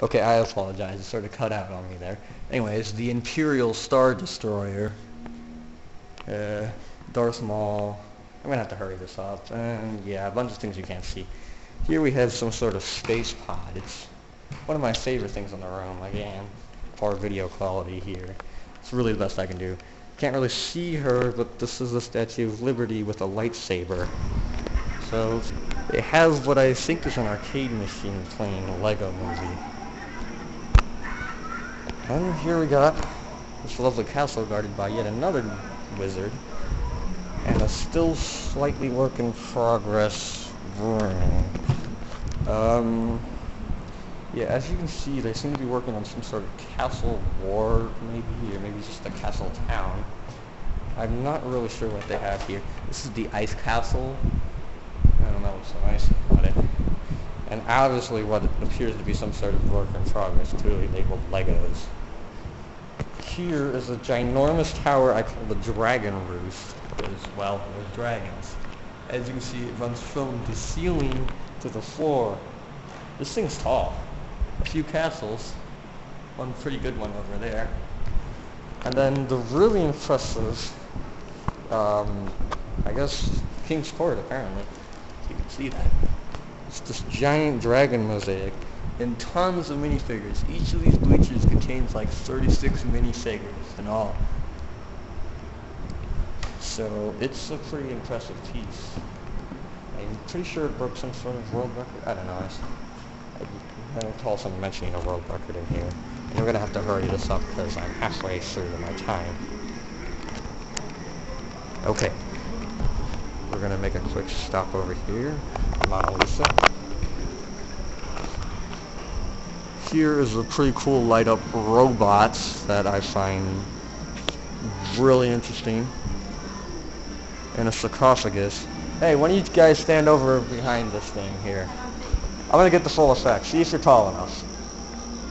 Okay, I apologize. It sort of cut out on me there. Anyways, the Imperial Star Destroyer. Darth Maul. I'm gonna have to hurry this up. And yeah, a bunch of things you can't see. Here we have some sort of space pod. It's one of my favorite things in the room. Again, poor video quality here. It's really the best I can do. Can't really see her, but this is the Statue of Liberty with a lightsaber. So they have what I think is an arcade machine playing a Lego movie. And here we got this lovely castle guarded by yet another wizard, and a still slightly work in progress room. Yeah, as you can see, they seem to be working on some sort of castle ward, maybe, or maybe just a castle town. I'm not really sure what they have here. This is the ice castle. I don't know what's so nice about it. And obviously what appears to be some sort of work in progress, clearly labeled Legos. Here is a ginormous tower I call the Dragon Roost, because, well, there's dragons. As you can see, it runs from the ceiling to the floor. This thing's tall. A few castles, one pretty good one over there. And then the really impressive, I guess, King's Court, apparently. You can see that. It's this giant dragon mosaic and tons of minifigures. Each of these bleachers contains like 36 minifigures in all. So it's a pretty impressive piece. I'm pretty sure it broke some sort of world record. I don't know. I recall someone mentioning a world record in here. And we're going to have to hurry this up because I'm halfway through my time. Okay. We're going to make a quick stop over here. Mona Lisa. Here is a pretty cool light up robot that I find really interesting. And a sarcophagus. Hey, why don't you guys stand over behind this thing here? I'm going to get the full effect. See if you're tall enough.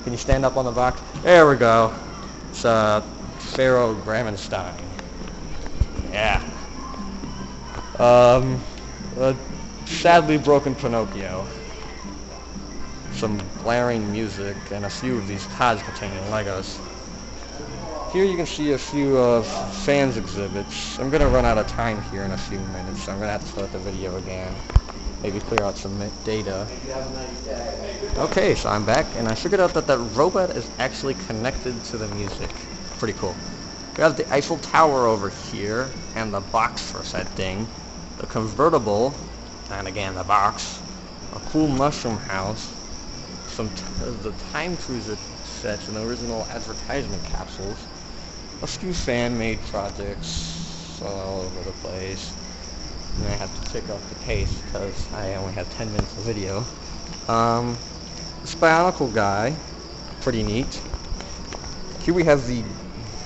Can you stand up on the box? There we go. It's Pharaoh Gramenstein. Yeah. A sadly broken Pinocchio. Some blaring music and a few of these pods containing Legos. Here you can see a few of fans exhibits. I'm going to run out of time here in a few minutes, so I'm going to have to start the video again. Maybe clear out some data. Okay, so I'm back, and I figured out that that robot is actually connected to the music. Pretty cool. We have the Eiffel Tower over here, and the box for said thing. The convertible, and again the box. A cool mushroom house. Some the Time Cruiser sets and original advertisement capsules. A few fan-made projects all over the place. And I have to pick up the pace because I only have 10 minutes of video. This Bionicle guy, pretty neat. Here we have the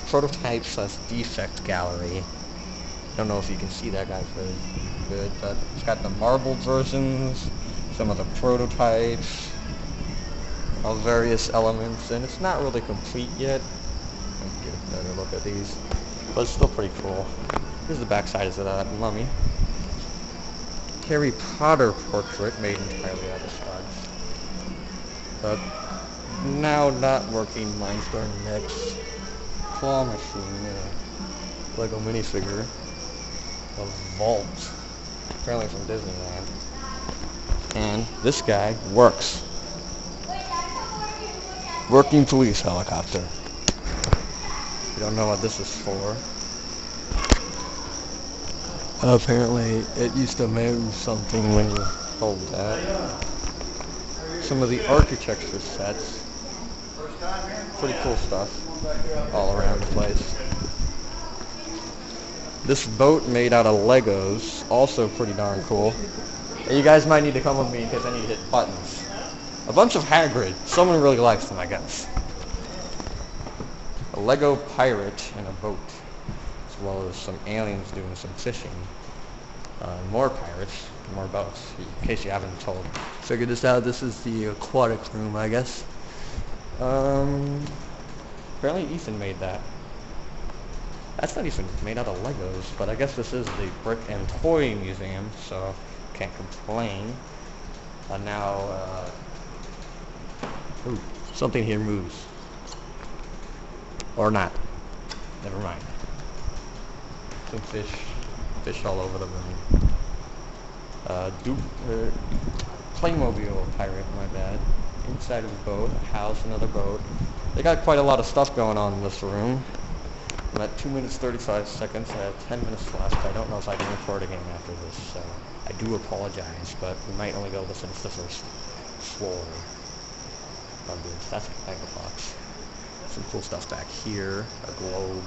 prototype / defect gallery. Don't know if you can see that guy very good, but it's got the marbled versions, some of the prototypes of various elements, and it's not really complete yet. Let's get a better look at these, but it's still pretty cool. Here's the back side of that mummy. Harry Potter portrait made entirely out of studs. But now not working Mindstorm Next claw machine, Lego minifigure of Vault, apparently from Disneyland. And this guy works. Working police helicopter. You don't know what this is for. Apparently, it used to move something when you hold that. Some of the architecture sets. Pretty cool stuff all around the place. This boat made out of Legos, also pretty darn cool. And you guys might need to come with me because I need to hit buttons. A bunch of Hagrid. Someone really likes them, I guess. A Lego pirate in a boat. As well as some aliens doing some fishing. More pirates, more boats, in case you haven't told. Figured this out, this is the aquatic room, I guess. Apparently Ethan made that. That's not even made out of Legos, but I guess this is the Brick and Toy Museum, so can't complain. Now, Something here moves. Or not. Never mind. Some fish all over the room. Playmobil pirate, my bad. Inside of the boat, a house, another boat. They got quite a lot of stuff going on in this room. I'm at 2 minutes 35 seconds. I have 10 minutes left. I don't know if I can record again after this, so I do apologize, but we might only go listen to the first floor of this. That's a box. Some cool stuff back here. A globe,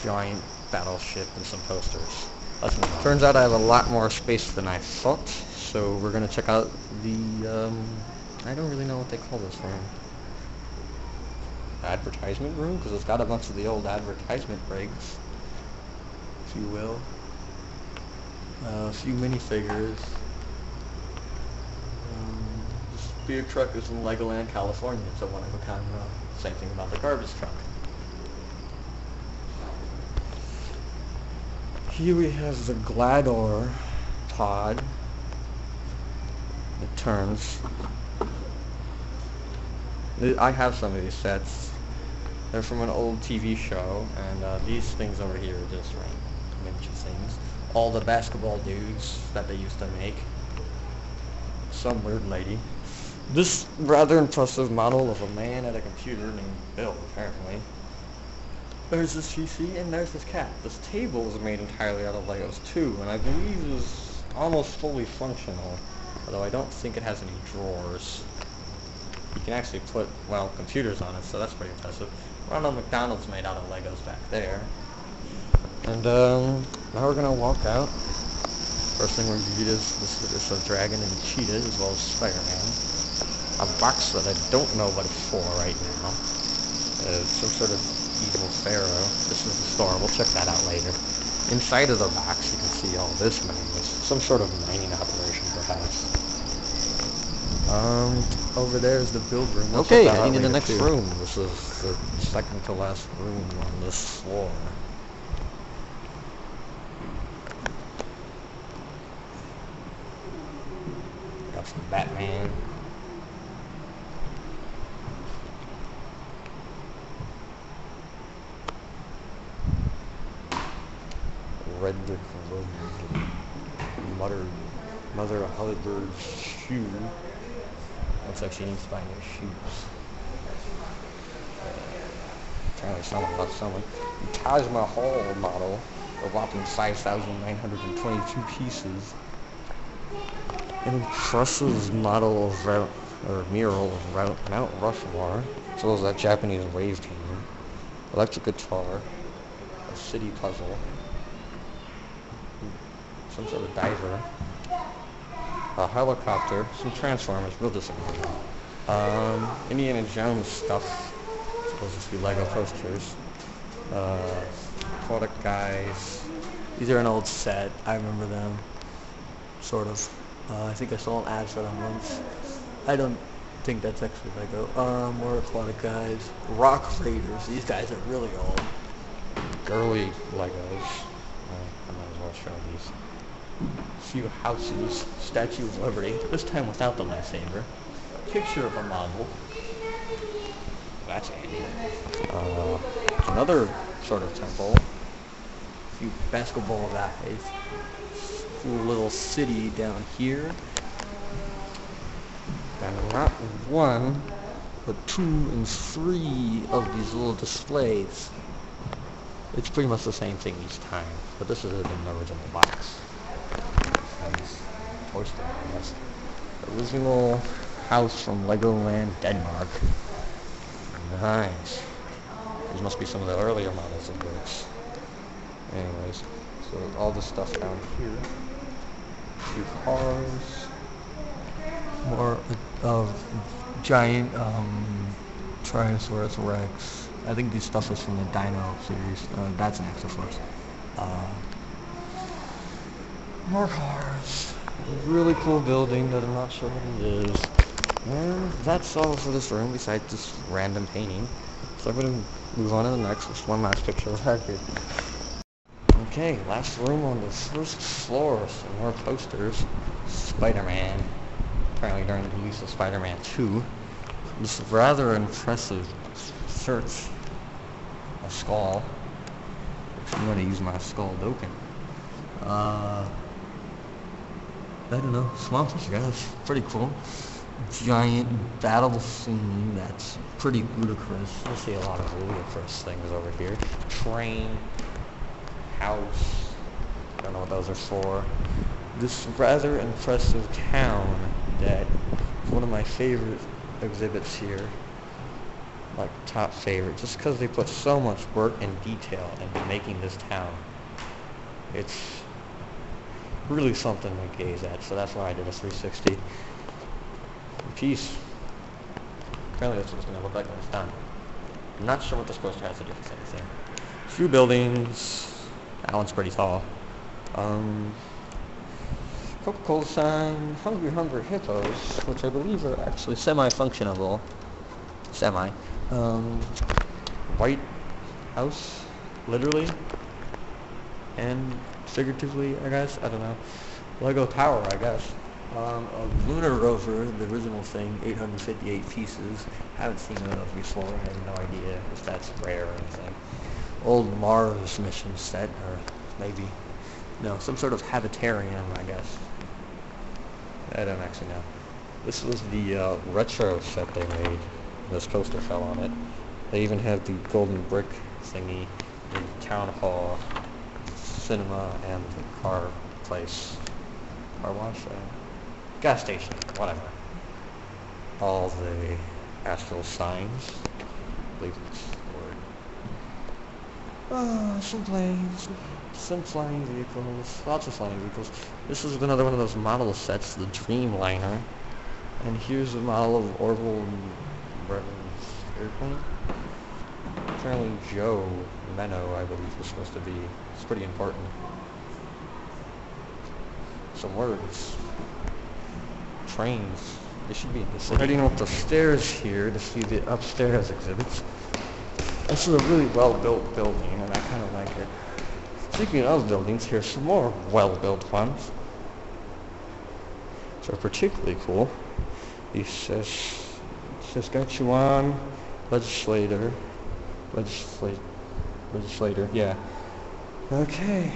giant battleship, and some posters. Let's move on. Turns out I have a lot more space than I thought, so we're going to check out the, I don't really know what they call this room. Advertisement room, because it's got a bunch of the old advertisement rigs, if you will. A few minifigures. This beer truck is in Legoland, California. It's a one-of-a-kind. Same thing about the garbage truck. Here we have the Glador pod. It turns. I have some of these sets. They're from an old TV show, and these things over here are just miniature things. All the basketball dudes that they used to make. Some weird lady. This rather impressive model of a man at a computer named Bill, apparently. There's this PC, and there's this cat. This table is made entirely out of Legos, too, and I believe is almost fully functional, although I don't think it has any drawers. You can actually put, well, computers on it, so that's pretty impressive. Ronald McDonald's made out of Legos back there. And, now we're gonna walk out. First thing we read is this a dragon and cheetah, as well as Spider-Man. A box that I don't know what it's for right now. Some sort of evil pharaoh. This is the store, we'll check that out later. Inside of the box, you can see all this madness. Some sort of mining operation, perhaps. Over there is the build room. Okay, heading in the next room. This is the second to last room on this floor. Got some Batman. Red brick road. Mother Hollybird's shoe. Looks like she needs to buy new shoes. Apparently someone loves someone. The Taj Mahal model, a whopping 5,922 pieces. An impressive model of mural of Mount Rushmore, as well as that Japanese wave team. Electric guitar, a city puzzle, some sort of diver. A helicopter, some Transformers, we'll disagree. Indiana Jones stuff, supposed to be Lego posters. Aquatic guys. These are an old set, I remember them. Sort of. I think I saw an ad for them once. I don't think that's actually Lego. More aquatic guys. Rock Raiders, these guys are really old. Girly Legos. I might as well show these. Few houses, Statue of Liberty, this time without the lightsaber. Picture of a model. That's handy. Another sort of temple. A few basketball guys. Cool little city down here. And not one, but 2 and 3 of these little displays. It's pretty much the same thing each time, but this is in the original box. Toy Story, I guess. Original house from Legoland, Denmark. Nice. These must be some of the earlier models of this. Anyways, so all this stuff down here. A few cars. More of giant Tyrannosaurus Rex. I think this stuff is from the Dino series. That's an Exoforce. More cars. A really cool building that I'm not sure what it is. And that's all for this room besides this random painting. So I'm going to move on to the next. Just one last picture of Hagrid. Okay, last room on the first floor. Some more posters. Spider-Man. Apparently during the release of Spider-Man 2. this rather impressive search. A skull. I'm gonna use my skull token. I don't know, swampish guys, pretty cool. Giant battle scene that's pretty ludicrous. I see a lot of ludicrous things over here. Train, house, I don't know what those are for. This rather impressive town that is one of my favorite exhibits here. Like top favorite, just because they put so much work and detail into making this town. It's really something to gaze at, so that's why I did a 360. Peace. Apparently that's what it's going to look like when it's done. I'm not sure what this poster has to do with anything. A few buildings. That one's pretty tall. Coca-Cola sign, Hungry Hippos, which I believe are actually semi-functionable. White house, literally, and figuratively, I guess. I don't know. Lego tower, I guess. A lunar rover, the original thing, 858 pieces. Haven't seen one of those before. I have no idea if that's rare or anything. Old Mars mission set, or maybe, no, some sort of habitarium, I guess. I don't actually know. This was the retro set they made. This poster fell on it. They even have the golden brick thingy, the town hall, cinema, and the car place. Car wash? Gas station, whatever. All the astral signs. I believe it's the word. Some planes, some flying vehicles, lots of flying vehicles. This is another one of those model sets, the Dreamliner. And here's a model of Orville Brennan's airplane. Apparently Joe Menno, I believe, was supposed to be. It's pretty important. Some words. Trains. They should be in the city. Heading up the stairs here to see the upstairs exhibits. This is a really well-built building, and I kind of like it. Speaking of buildings, here's some more well-built ones. Which are particularly cool. He says, Saskatchewan legislator, yeah. Okay,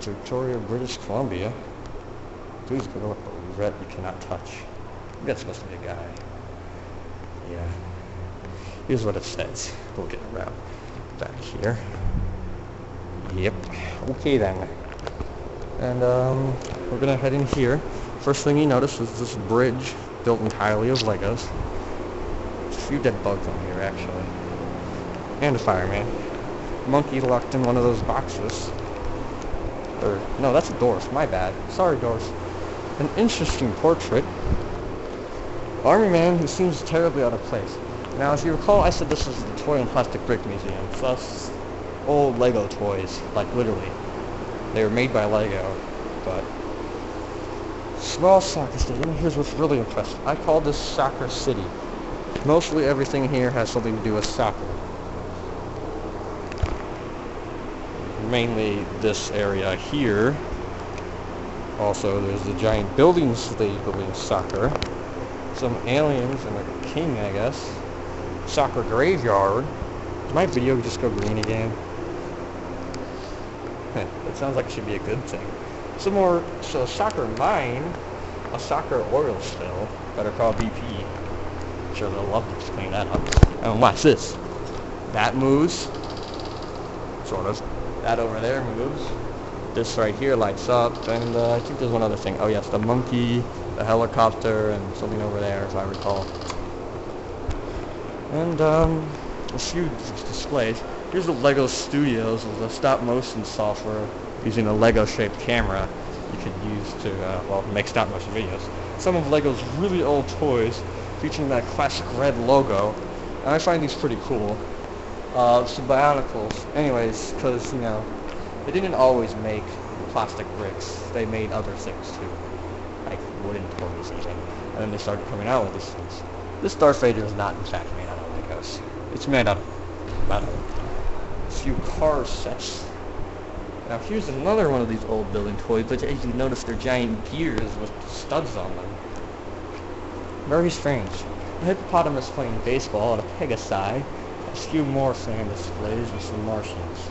Victoria, British Columbia. Please go up a red you cannot touch. That's supposed to be a guy. Yeah. Here's what it says. We'll get around back here. Yep. Okay then. And we're gonna head in here. First thing you notice is this bridge built entirely of Legos. There's a few dead bugs on here actually. And a fireman. Monkey locked in one of those boxes. Or no, that's a Doris, my bad. Sorry, Doris. An interesting portrait. Army man who seems terribly out of place. Now, as you recall, I said this is the Toy and Plastic Brick Museum. So that's old Lego toys, like literally. They were made by Lego, but small soccer stadium. Here's what's really impressive. I call this Soccer City. Mostly everything here has something to do with soccer. Mainly this area here. Also, there's the giant buildings labeling soccer. Some aliens and a king, I guess. Soccer graveyard. Did my video just go green again? That sounds like it should be a good thing. Some more, so a soccer mine, a soccer oil spill, better call BP. Sure they'll love to just clean that up. And watch this. That moves. Sort of. That over there moves. This right here lights up, and I think there's one other thing. Oh yes, the monkey, the helicopter, and something over there, if I recall. And a few displays. Here's the Lego Studios with the stop-motion software using a Lego-shaped camera you can use to, well, make stop-motion videos. Some of Lego's really old toys featuring that classic red logo, and I find these pretty cool. Some Bionicles. Anyways, because, you know, they didn't always make plastic bricks. They made other things too, like wooden toys even. And then they started coming out with these things. This Darth Vader is not, in fact, made out of Legos. It's made out of metal. A few car sets. Now here's another one of these old building toys, but as you notice, they're giant gears with studs on them. Very strange. A hippopotamus playing baseball and a pegasi. A few more fan displays with some Martians.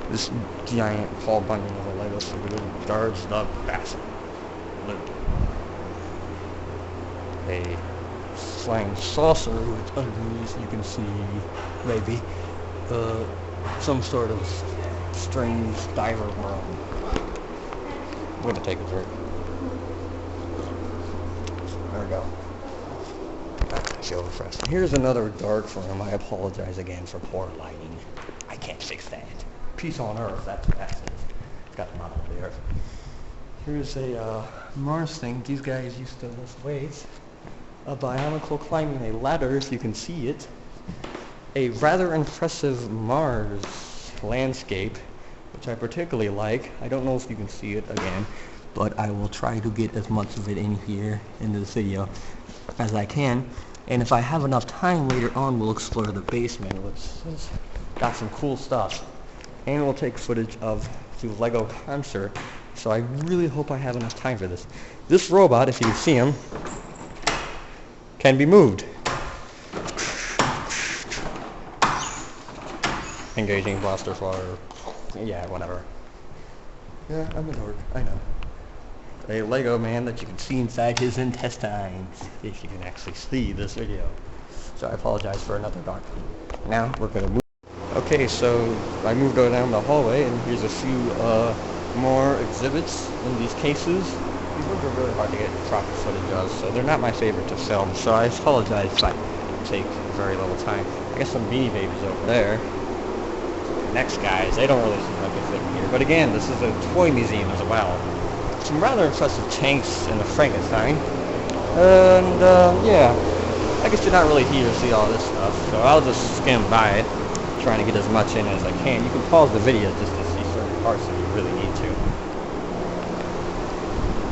This giant Paul Bunyan of a Lego figure guards the basket. A flying saucer with underneath, you can see, maybe, some sort of strange diver world. I'm gonna take a drink. There we go. I feel refreshed. Here's another dark room. I apologize again for poor lighting. I can't fix that. Peace on Earth, that's what that is. Got them out of the Earth. Here's a Mars thing. These guys used to lift weights. A bionicle climbing a ladder, if you can see it. A rather impressive Mars landscape, which I particularly like. I don't know if you can see it again, but I will try to get as much of it in here into this video as I can. And if I have enough time later on, we'll explore the basement, which has got some cool stuff. And we'll take footage of the Lego concert. So I really hope I have enough time for this. This robot, if you can see him, can be moved. Engaging blaster fire. Yeah, whatever. Yeah, I'm a dork. I know. A Lego man that you can see inside his intestines, if you can actually see this video. So I apologize for another dark. Now we're gonna move. Okay, so I moved down the hallway, and here's a few more exhibits in these cases. These ones are really hard to get proper footage of, so they're not my favorite to film. So I apologize if I take very little time. I got some Beanie Babies over there. Next guys, they don't really seem like they fit in here. But again, this is a toy museum as well. Some rather impressive tanks in the Frankenstein. And yeah, I guess you're not really here to see all this stuff, so I'll just skim by it, trying to get as much in as I can. You can pause the video just to see certain parts if you really need to.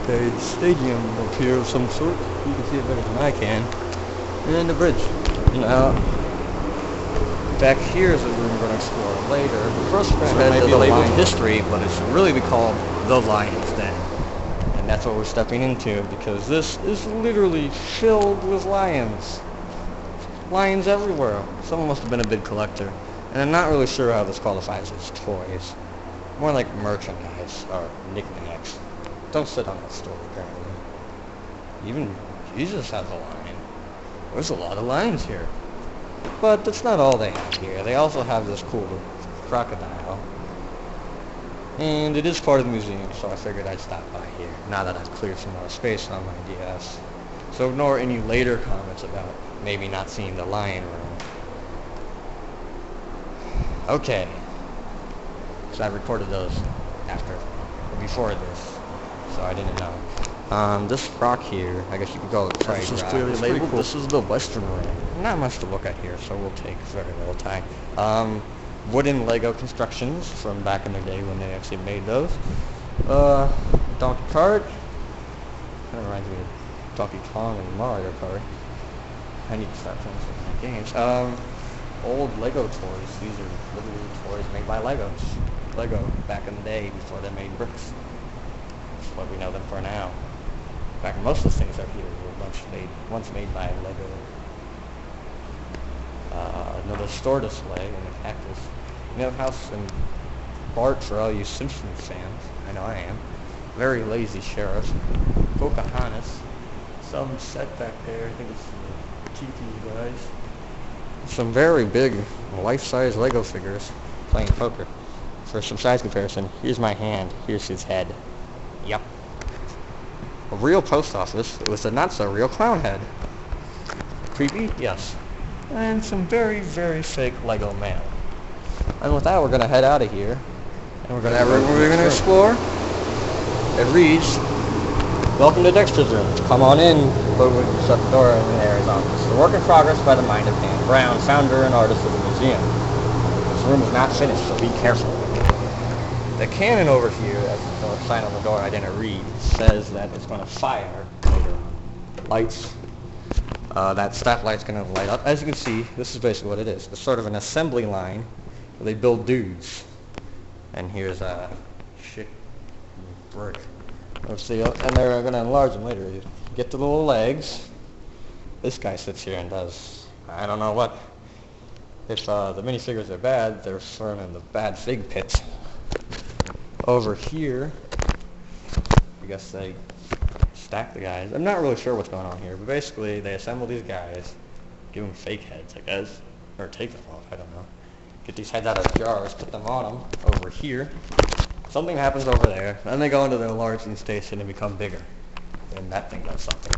A stadium up here of some sort. You can see it better than I can. And the bridge. Now, back here is a room we're going to explore later. But first we're going to head to the labeled history, but it should really be called The Lion's Den. And that's what we're stepping into, because this is literally filled with lions. Lions everywhere. Someone must have been a big collector. And I'm not really sure how this qualifies as toys. More like merchandise or knickknacks. Don't sit on that stool, apparently. Even Jesus has a lion. There's a lot of lions here. But that's not all they have here. They also have this cool crocodile. And it is part of the museum, so I figured I'd stop by here, now that I've cleared some more space on my DS. So ignore any later comments about maybe not seeing the lion room. Okay. So I recorded those before this, so I didn't know. This rock here, I guess you could call it Pride Rock. This is clearly labeled. Cool. This is the Western Room. Not much to look at here, so we'll take very little time. Wooden Lego constructions from back in the day when they actually made those. Donkey Kart. Kind of reminds me of Donkey Kong and Mario Kart. I need to start playing some games. Old Lego toys. These are literally toys made by Lego back in the day before they made bricks. That's what we know them for now. In fact, most of the things up here were once made by Lego. Another store display and a cactus. Millhouse and Bart for all you Simpsons fans. I know I am. Very lazy sheriff. Pocahontas. Some set back there. I think it's the TT guys. Some very big life-size Lego figures playing poker. For some size comparison, here's my hand. Here's his head. Yep. A real post office with a not-so-real clown head. Creepy? Yes. And some very, very fake Lego mail. And with that, we're going to head out of here. And we're going to explore. It reads, "Welcome to Dexter's room. Come on in," but we shut the door in Harry's office. "The work in progress by the mind of Dan Brown, founder and artist of the museum. This room is not finished, so be careful." The cannon over here, as the sign on the door I didn't read, says that it's going to fire later. Lights. That light's going to light up. As you can see, this is basically what it is. It's sort of an assembly line where they build dudes. And here's a brick. Let's see, and they're going to enlarge them later. You get the little legs. This guy sits here and does, I don't know what. If the minifigures are bad, they're thrown in the bad fig pit. Over here, I guess they stack the guys. I'm not really sure what's going on here, but basically they assemble these guys, give them fake heads, I guess, or take them off, I don't know. Get these heads out of jars, put them on them over here. Something happens over there, then they go into the enlarging station and become bigger. And that thing does something.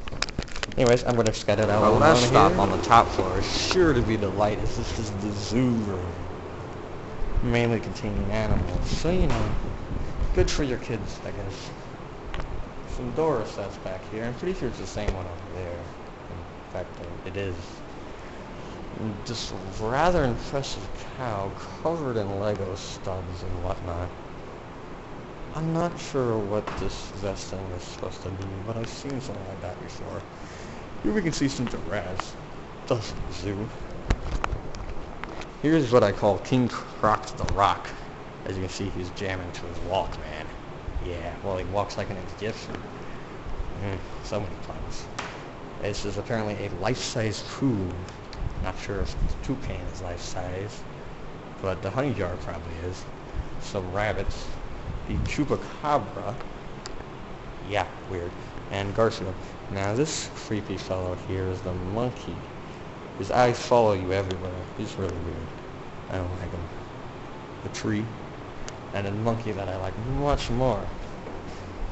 Anyways, I'm going to get it out. Our last stop on the top floor is sure to be the lightest. This is the zoo room, mainly containing animals. So, you know, good for your kids, I guess. Some door sets back here. I'm pretty sure it's the same one over there. In fact, it is. This rather impressive cow covered in Lego stubs and whatnot. I'm not sure what this vest thing is supposed to be, but I've seen something like that before. Here we can see some giraffes. The zoo. Here's what I call King Croc the Rock. As you can see, he's jamming to his Walkman. Yeah, well, he walks like an Egyptian. So many puns. This is apparently a life-size poo. Not sure if the toucan is life-size, but the honey jar probably is. Some rabbits. The chupacabra. Yeah, weird. And Garfield. Now this creepy fellow here is the monkey. His eyes follow you everywhere. He's really weird. I don't like him. The tree. And a monkey that I like much more.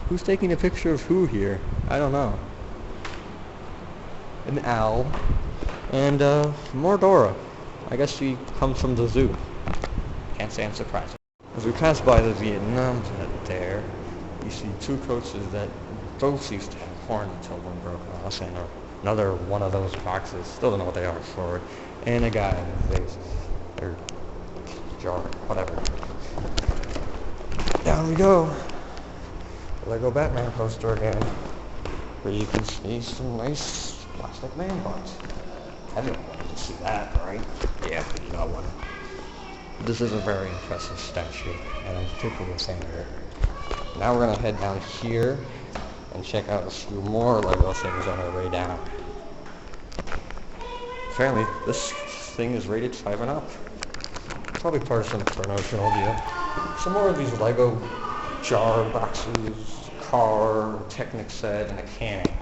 Who's taking a picture of who here? I don't know. An owl. And more Dora. I guess she comes from the zoo. Can't say I'm surprised. As we pass by the Vietnam vet there, you see two coaches that both used to have horns until one broke off, and another one of those boxes, still don't know what they are for, and a guy in a vase, or jar, whatever. Down we go. Lego Batman poster again, where you can see some nice plastic man parts. Everyone wanted to see that, right? Yeah, you got one. This is a very impressive statue, and I'm particularly a fan of it. Now we're going to head down here and check out a few more Lego things on our way down. Apparently, this thing is rated 5 and up. Probably part of some promotional deal. Some more of these Lego jar boxes, car, Technic set, and a cannon.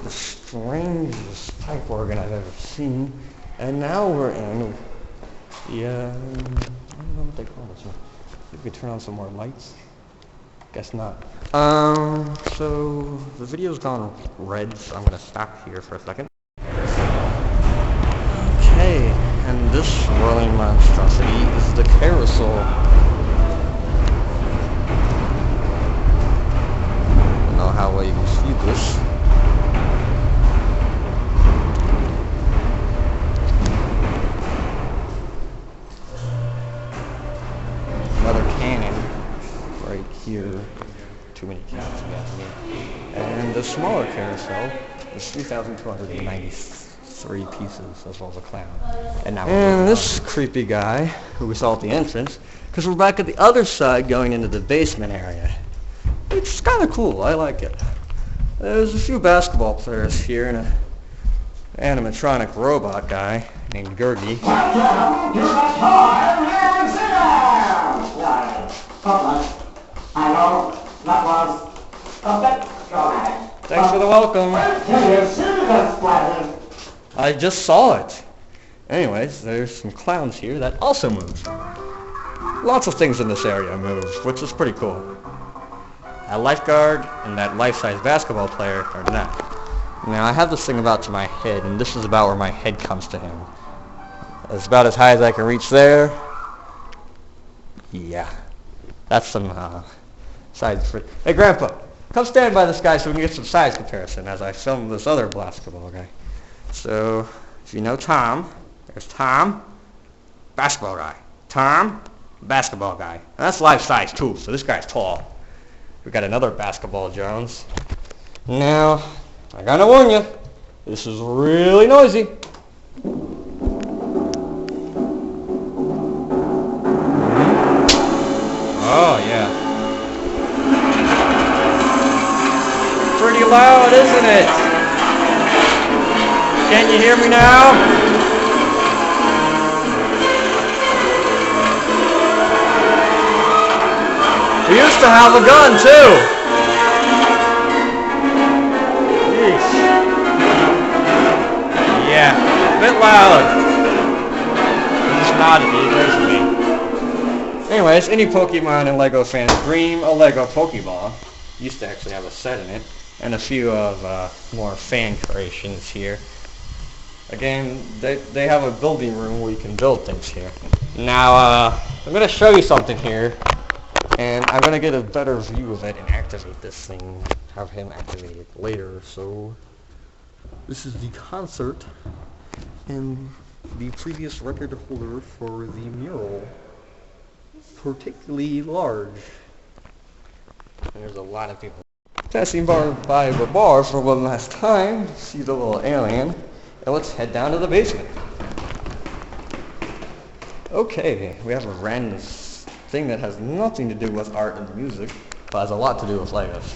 The strangest pipe organ I've ever seen. And now we're in the, I don't know what they call this one. Maybe we could turn on some more lights. Guess not. So the video's gone red, so I'm gonna stop here for a second. Okay, and this swirling monstrosity is the carousel. I don't know how well you can see this. Another cannon right here. Too many cats, you got me. And the smaller carousel is 3,293 pieces, as well as a clown. And this creepy guy, who we saw at the entrance, because we're back at the other side going into the basement area. It's kind of cool, I like it. There's a few basketball players here and an animatronic robot guy named Gurgi. Thanks for the welcome. I just saw it. Anyways, there's some clowns here that also move. Lots of things in this area move, which is pretty cool. That lifeguard and that life-size basketball player are not. Now I have this thing about to my head, and this is about where my head comes to him. It's about as high as I can reach there. Yeah. That's some size for... Hey, Grandpa, come stand by this guy so we can get some size comparison as I film this other basketball guy. So, if you know Tom, there's Tom, basketball guy. Tom, basketball guy. And that's life size too, so this guy's tall. We got another basketball Jones. Now, I gotta warn you, this is really noisy. Oh, yeah. pretty loud, isn't it? Can you hear me now? We used to have a gun too. Yeesh. Yeah, a bit loud. He just nodded, he agrees with me. Anyways, any Pokemon and Lego fans dream a Lego Pokeball. Used to actually have a set in it, and a few of more fan creations here. Again, they have a building room where you can build things here. Now, I'm going to show you something here, and I'm going to get a better view of it and activate this thing, have him activate it later. So, this is the concert, and the previous record holder for the mural. Particularly large. And there's a lot of people passing by the bar for one last time. See the little alien. And let's head down to the basement. Okay, we have a random thing that has nothing to do with art and music, but has a lot to do with Legos.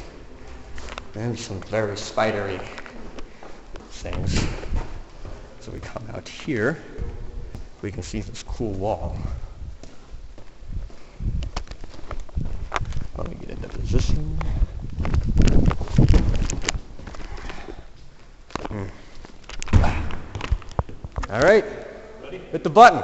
And some very spidery things. So we come out here. We can see this cool wall. Let me get into position. All right, hit the button.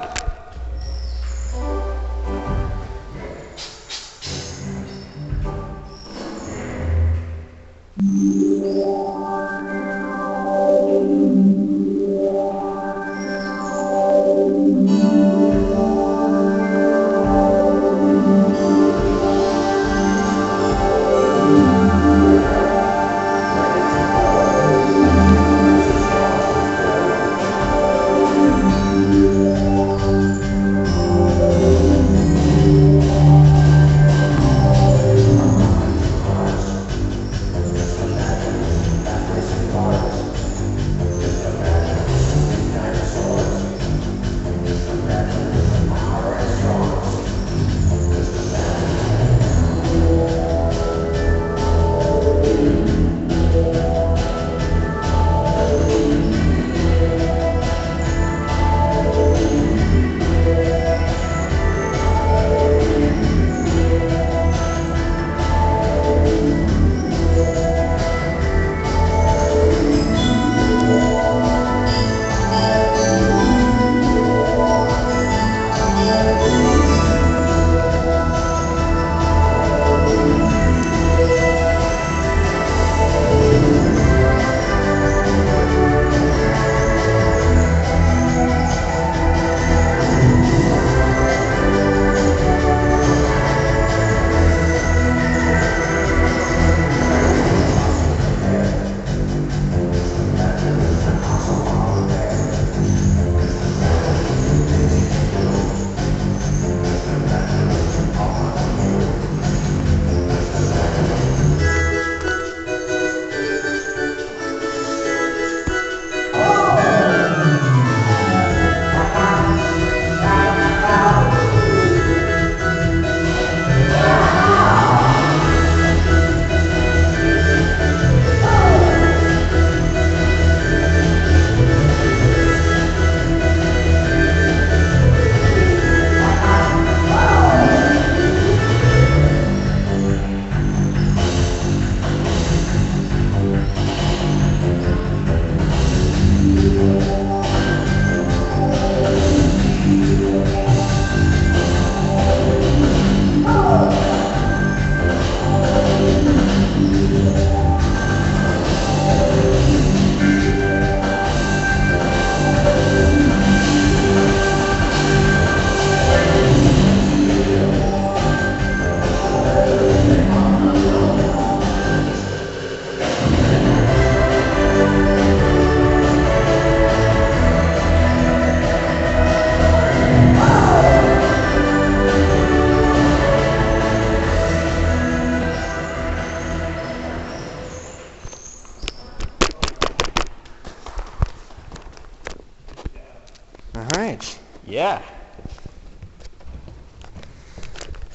Alright, yeah.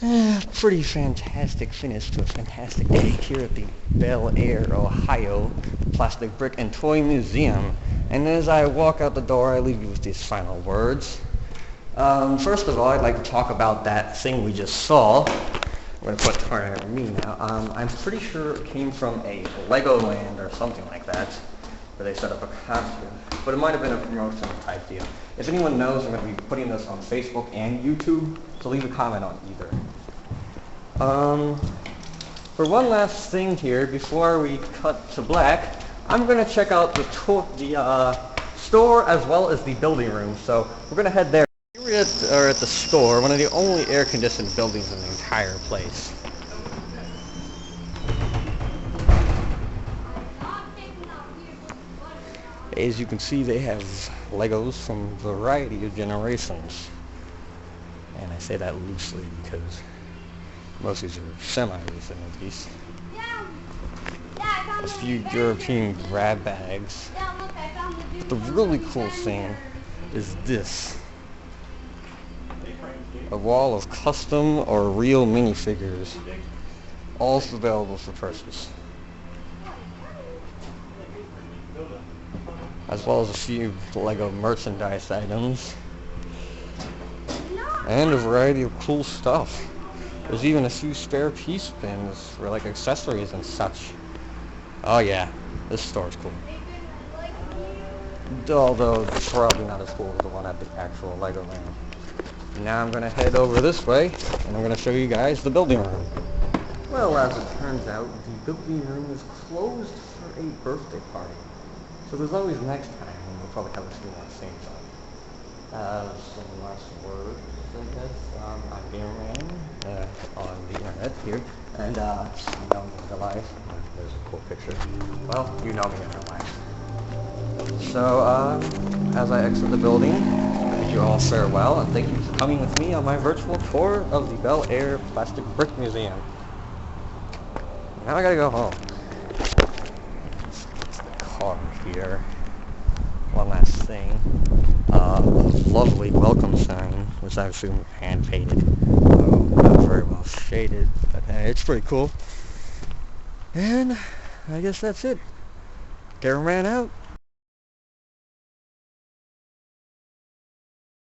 Pretty fantastic finish to a fantastic day here at the Bel Air, Ohio Plastic Brick and Toy Museum. And as I walk out the door, I leave you with these final words. First of all, I'd like to talk about that thing we just saw. I'm going to put target on me now. I'm pretty sure it came from a Legoland or something like that, where they set up a costume. But it might have been a promotion type deal. If anyone knows, I'm going to be putting this on Facebook and YouTube, so leave a comment on either. For one last thing here, before we cut to black, I'm going to check out the store as well as the building room. So we're going to head there. Here we are at the store, one of the only air-conditioned buildings in the entire place. As you can see, they have Legos from a variety of generations. And I say that loosely because most of these are semi-recent at least. A few European grab bags. The really cool thing is this. A wall of custom or real minifigures. All available for purchase. As well as a few Lego merchandise items. And a variety of cool stuff. There's even a few spare piece pins for like accessories and such. Oh yeah, this store is cool. Although probably not as cool as the one at the actual Legoland. Now I'm going to head over this way and I'm going to show you guys the building room. Well, as it turns out, the building room is closed for a birthday party. So there's always next time when we'll probably have a few more things on. Some last words, I guess. I'm Beerman on the internet here, and you know me in real life. There's a cool picture. Well, you know me in real life. So, as I exit the building, I bid you all farewell, and thank you for coming with me on my virtual tour of the Bel Air Plastic Brick Museum. Now I gotta go home. It's the car here. One last thing. Lovely welcome sign, which I assume hand painted. Not very well shaded, but hey, it's pretty cool. And I guess that's it. Cameraman out.